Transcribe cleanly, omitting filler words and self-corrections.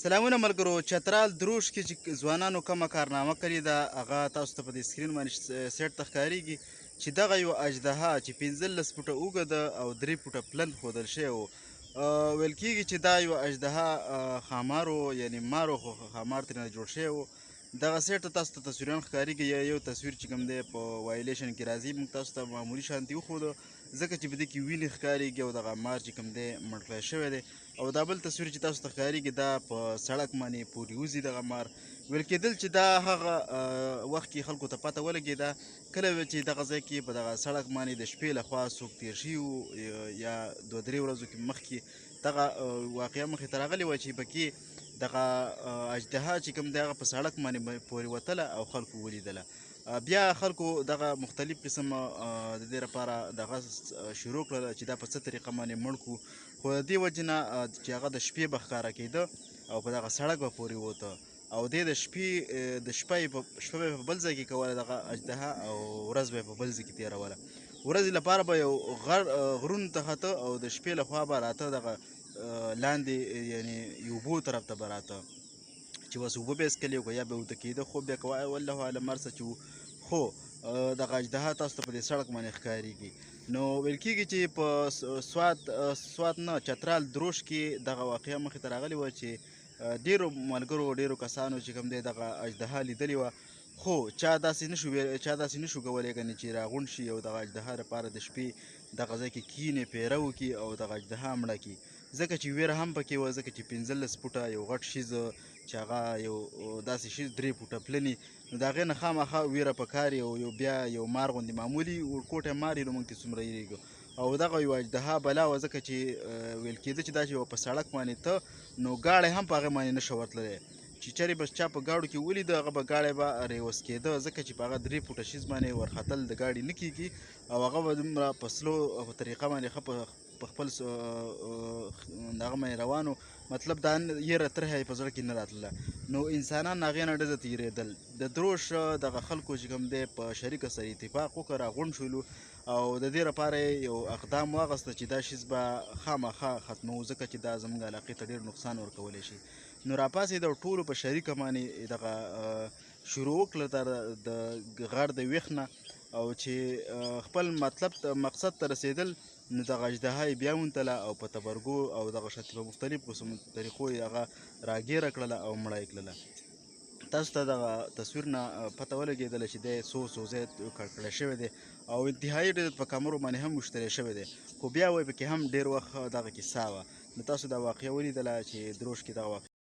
سلامونه ملګرو چترال دروش کې چې ځوانانو کومه کارنامه کړې ده هغه تاسو ته په دې سکرین باندې سیټ ته ښکارېږي چې دغه یو اژدها چې 15 فوټه اوږده ده او 3 فوټه پلن ښودل شوی و. ویل کېږي چې دا یو اژدها ښامار و، یعنې مار و، خو ښامار ترېنه جوړ شوی و. دغه سیټ ته تاسو ته تصویران ښکارېږي. یو تصویر چې کوم دی په وایلیشن کې راځي، موږ تاسو ته معمولي شانتې وښوده ځکه چې په دې کې وینې ښکارېږي او دغه مار چې کوم دی مړ کړی شوی دی. او دا بل تصویر چې تاسو ته ښکارېږي دا په سړک باندې پورې وځي دغه مار. ویل کېدل چې دا هغه وخت کې خلکو ته پته ولګېده کله چې دغه ځای کې په دغه سړک باندې د شپې لخوا څوک تېر شوي وو یا 2-3 ورځو کې مخکې دغه واقعه مخې ته راغلې وه چې پکې دغه اژدها چې کوم دی هغه په سړک باندې پورې وتله او خلکو ولیدله. بیا خلکو دغه مختلف قسم د دې لپاره دغه شروع کړله چې دا په څه طریقه باندې مړ کړو، خو د دې وجې نه چې هغه د شپې به ښکاره کېده او په دغه سړک به پورې وته او دې د شپه به یې په بل ځای کې کوله دغه اژدها او ورځ به یې په بل ځای کې تېروله. ورځې لپاره به یو غرونو ته خته او د شپې لخوا به راته دغه لاندې یعنې یو اوبو طرف ته به راته چې بس اوبه به یې څښلې او که یا به وده کېده خوب بیا که والله اعلم هر څه چې و. خو دغه اژدها تاسو ته په دې سړک باندې ښکارېږي. نو ویل کېږي چې په سوات نه چترال دروش کې دغه واقعه مخې ته راغلې وه چې ډېرو ملګرو ډېرو کسانو چې کوم دی دغه اژدها لیدلې وه، خو چا داسې نشو کولی کنې چې راغونډ شي او دغه اژدها لپاره د شپې دغه ځای کې کښېني، پیره وکړي او دغه اژدها مړه کړي، ځکه چې ویره هم پکې وه، ځکه چې 15 فوټه یو غټ شیز چې هغه یو داسې شیز 3 فوټه پلنې، نو د هغې نه خامخا ویره پکار او بیا یو مار غوندې معمولي ورکوټی مار یې نو موږ ترې څومره یېرېږو او دغه یو اژدها بلا وه، ځکه چې ویل کېده چې دا چې په سړک باندې ته نو ګاډی هم په هغې باندې نشه ورتللی، چې چېرې به چا په ګاډو کې ولیده هغه به ګاډی به ریوس کېده، ځکه چې په هغه 3 فوټه شیز باندې ورختل د ګاډي نه کېږي او هغه به دومره په سلو طریقه باندې ښه په خپل هغه باندې روان و، مطلب دا یېره ترهه یې په زړه کې نه راتلله. نو انسانان هغې نه ډزه تېرېدل. د دروش دغه خلکو چې کوم دی په شریکه سره اتفاق وکړ راغونډ شولو او د دې لپاره یې یو اقدام واخیسته چې دا شیز به خامخا ختموو، ځکه چې دا زموږ علاقې ته ډېر نقصان ورکولی شي. نو راپاڅېده او ټولو په شریکه باندې دغه شروع وکړه د غر د ویښ نه او چې خپل مقصد ته رسېدل، نو دغه اژدها یې بیا ونتله او په تبرګو او دغه شانتې په مختلفو قسمو طریقو یې هغه راګیره کړله او مړه یې کړله. تاسو ته دغه تصویر نه پته ولګېدله چې دی څو ځای کړکړی شوی دی او انتهایي ډېر په کمرو باندې هم ویشتلی شوی دی، خو بیا وایي پکې هم ډېر وخت دغه کیسه وه. نو تاسو دا واقعه ولیدله چې دروش کې دغه واقعه